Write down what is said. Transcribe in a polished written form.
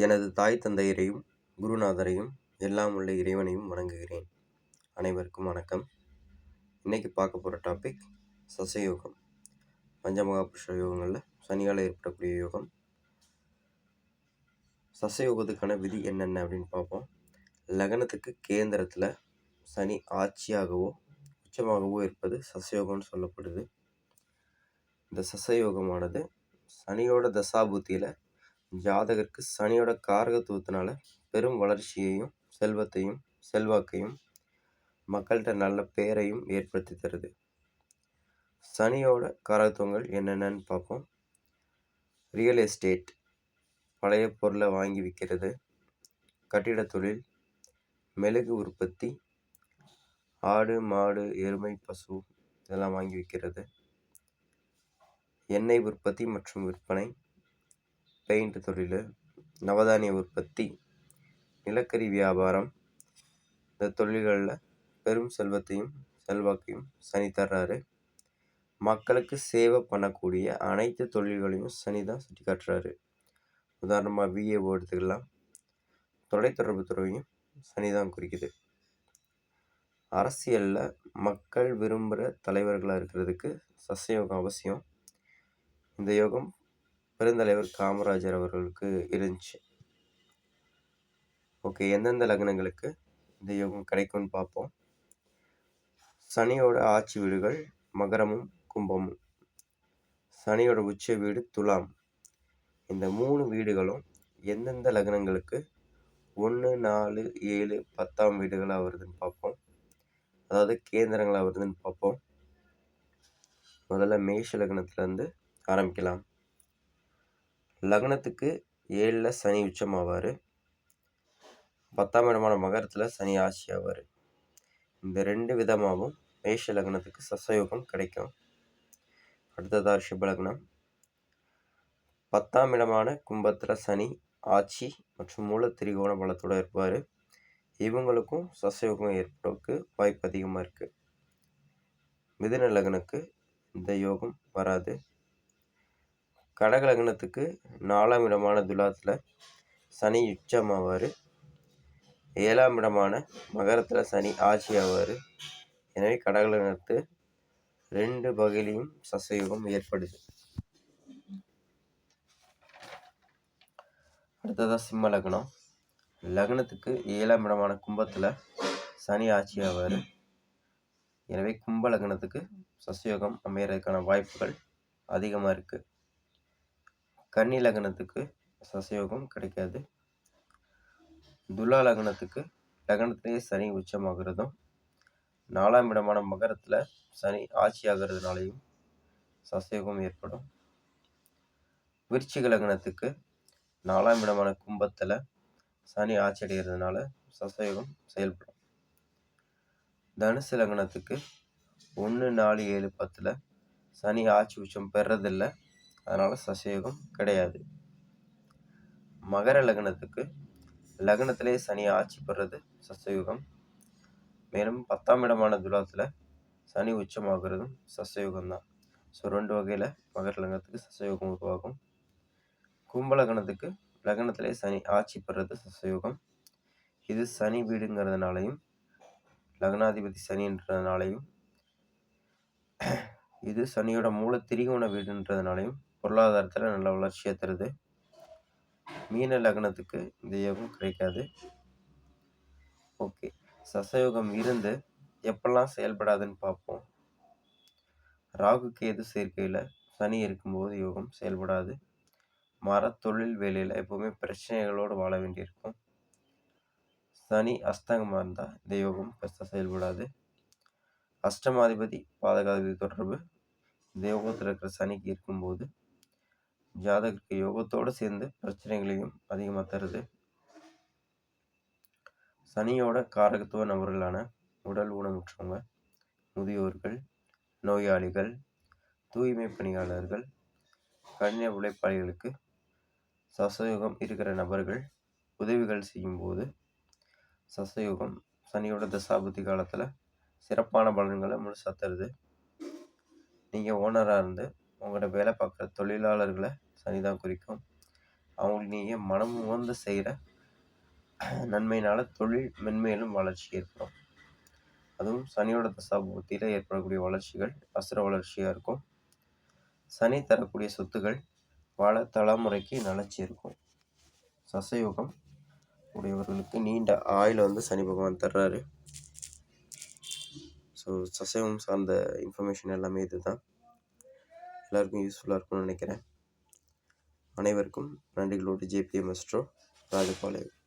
எனது தாய் தந்தையரையும் குருநாதரையும் எல்லாம் உள்ள இறைவனையும் வணங்குகிறேன். அனைவருக்கும் வணக்கம். இன்னைக்கு பார்க்க போகிற டாபிக் சசயோகம். பஞ்சமகாபுருஷ யோகங்களில் சனியால் ஏற்படக்கூடிய யோகம். சசயோகத்துக்கான விதி என்னென்ன அப்படின்னு பார்ப்போம். லக்னத்துக்கு கேந்திரத்தில் சனி ஆட்சியாகவோ உச்சமாகவோ இருப்பது சசயோகம்னு சொல்லப்படுது. இந்த சசயோகமானது சனியோட தசாபுத்தியில் ஜாதகருக்கு சனியோட காரகத்துவத்தினால பெரும் வளர்ச்சியையும் செல்வத்தையும் செல்வாக்கையும் மக்கள்கிட்ட நல்ல பெயரையும் ஏற்படுத்தி தருது. சனியோட காரகத்துவங்கள் என்னென்னு பார்ப்போம். ரியல் எஸ்டேட், பழைய பொருளை வாங்கி விற்கிறது, கட்டிட தொழில், மெழுகு உற்பத்தி, ஆடு மாடு எருமை பசு இதெல்லாம் வாங்கி விற்கிறது, எண்ணெய் உற்பத்தி மற்றும் விற்பனை, பெயிண்ட் தொழில், நவதானிய உற்பத்தி, நிலக்கரி வியாபாரம், இந்த தொழில்களில் பெரும் செல்வத்தையும் செல்வாக்கையும் சனி தர்றாரு. மக்களுக்கு சேவை பண்ணக்கூடிய அனைத்து தொழில்களையும் சனி தான் சுட்டி காட்டுறாரு. உதாரணமாக விஏஓ எடுத்துக்கலாம். தொலைத்தொடர்பு துறையும் சனி தான் குறிக்குது. அரசியலில் மக்கள் விரும்புகிற தலைவர்களாக இருக்கிறதுக்கு சசயோகம் அவசியம். இந்த யோகம் பெருந்தலைவர் காமராஜர் அவர்களுக்கு இருந்துச்சு. ஓகே, எந்தெந்த லக்னங்களுக்கு இந்த யோகம் கிடைக்கும்னு பார்ப்போம். சனியோட ஆட்சி வீடுகள் மகரமும் கும்பமும், சனியோட உச்ச வீடு துலாம். இந்த 3 வீடுகளும் எந்தெந்த லக்னங்களுக்கு 1, 4, 7, 10ஆம் வீடுகளாக வருதுன்னு பார்ப்போம். அதாவது கேந்திரங்களாக வருதுன்னு பார்ப்போம். முதல்ல மேஷ லக்னத்திலேருந்து ஆரம்பிக்கலாம். லக்னத்துக்கு 7ல் சனி உச்சமாவார். 10ஆம் இடமான மகரத்தில் சனி ஆட்சி ஆவார். இந்த 2 விதமாகவும் மேஷ லக்னத்துக்கு சசயோகம் கிடைக்கும். அடுத்ததாக ரிஷப லக்னம். 10ஆம் இடமான கும்பத்தில் சனி ஆட்சி மற்றும் மூல திரிகோண பலத்தோடு இருப்பார். இவங்களுக்கும் சசயோகம் ஏற்படுறதுக்கு வாய்ப்பு அதிகமாக இருக்குது. மிதுன லக்னத்துக்கு இந்த யோகம் வராது. கடக லக்னத்துக்கு 4ஆம் இடமான துலாத்தில் சனி உச்சமாவார். 7ஆம் இடமான மகரத்தில் சனி ஆட்சி ஆவார். எனவே கடக லக்னத்து 2 வகையிலையும் சசயோகம் ஏற்படுது. அடுத்ததாக சிம்ம லக்னம். லக்னத்துக்கு 7ஆம் இடமான கும்பத்தில் சனி ஆட்சி ஆவார். எனவே கும்ப லக்னத்துக்கு சசயோகம் அமையறதுக்கான வாய்ப்புகள் அதிகமாக இருக்குது. கன்னி லக்னத்துக்கு சசயோகம் கிடைக்காது. துலா லக்னத்துக்கு லக்னத்திலேயே சனி உச்சமாகிறதும் 4ஆம் இடமான மகரத்தில் சனி ஆட்சி ஆகிறதுனாலையும் சசயோகம் ஏற்படும். விருச்சிக லக்னத்துக்கு 4ஆம் இடமான கும்பத்தில் சனி ஆட்சி அடைகிறதுனால சசயோகம் செயல்படும். தனுசு லக்னத்துக்கு 1, 4, 7, 10 சனி ஆட்சி உச்சம் பெறதில்லை, அதனால் சசயோகம் கிடையாது. மகர லக்னத்துக்கு லக்னத்திலே சனி ஆட்சி பெறுறது சசயோகம். மேலும் 10ஆம் இடமான துலாத்தில் சனி உச்சமாகிறதும் சசயோகம் தான். ஸோ 2 வகையில் மகர லக்னத்துக்கு சசயோகம் உருவாகும். கும்ப லக்னத்துக்கு லக்னத்திலே சனி ஆட்சி பெறுறது சசயோகம். இது சனி வீடுங்கிறதுனாலையும் லக்னாதிபதி சனின்றதுனாலையும் இது சனியோட மூல திரிகோண வீடுன்றதுனாலையும் பொருளாதாரத்தில் நல்ல வளர்ச்சியை தருது. மீன லக்னத்துக்கு இந்த யோகம் கிடைக்காது. ஓகே, சசயோகம் இருந்து எப்பெல்லாம் செயல்படாதுன்னு பார்ப்போம். ராகு கேது சேர்க்கையில் சனி இருக்கும்போது யோகம் செயல்படாது. தொழில் வேலையில் எப்போவுமே பிரச்சனைகளோடு வாழ வேண்டியிருக்கும். சனி அஸ்தங்கமாக இருந்தால் இந்த யோகம் பெருசாக செயல்படாது. அஷ்டமாதிபதி பாதகாதிபதி தொடர்பு இந்த யோகத்தில் இருக்கிற சனிக்கு இருக்கும்போது ஜாதகருக்கு யோகத்தோடு சேர்ந்து பிரச்சனைகளையும் அதிகமாக தருது. சனியோட காரகத்துவ நபர்களான உடல் ஊனமுற்றவங்க, முதியோர்கள், நோயாளிகள், தூய்மை பணியாளர்கள், கடின உழைப்பாளிகளுக்கு சசயோகம் இருக்கிற நபர்கள் உதவிகள் செய்யும்போது சசயோகம் சனியோட தசாபுத்தி காலத்தில் சிறப்பான பலன்களை முழுசாக தருது. நீங்கள் ஓனராக இருந்து உங்களோட வேலை பார்க்குற தொழிலாளர்களை சனி தான் குறிக்கும். அவங்களுக்கு நீங்கள் மனம் உகந்து செய்கிற நன்மையினால் தொழில் மென்மேலும் வளர்ச்சி ஏற்படும். அதுவும் சனியோட தசாபுத்தியில் ஏற்படக்கூடிய வளர்ச்சிகள் அசுர வளர்ச்சியாக இருக்கும். சனி தரக்கூடிய சொத்துக்கள் பல தலைமுறைக்கு நிலச்சி இருக்கும். சசயோகம் உடையவர்களுக்கு நீண்ட ஆயுளை சனி பகவான் தர்றாரு. ஸோ சசயோகம் சார்ந்த இன்ஃபர்மேஷன் எல்லாமே இதுதான். எல்லாருக்கும் யூஸ்ஃபுல்லாக இருக்கும்னு நினைக்கிறேன். அனைவருக்கும் நன்றிகளோடு JPM அஸ்ட்ரோ ராஜபாளையம்.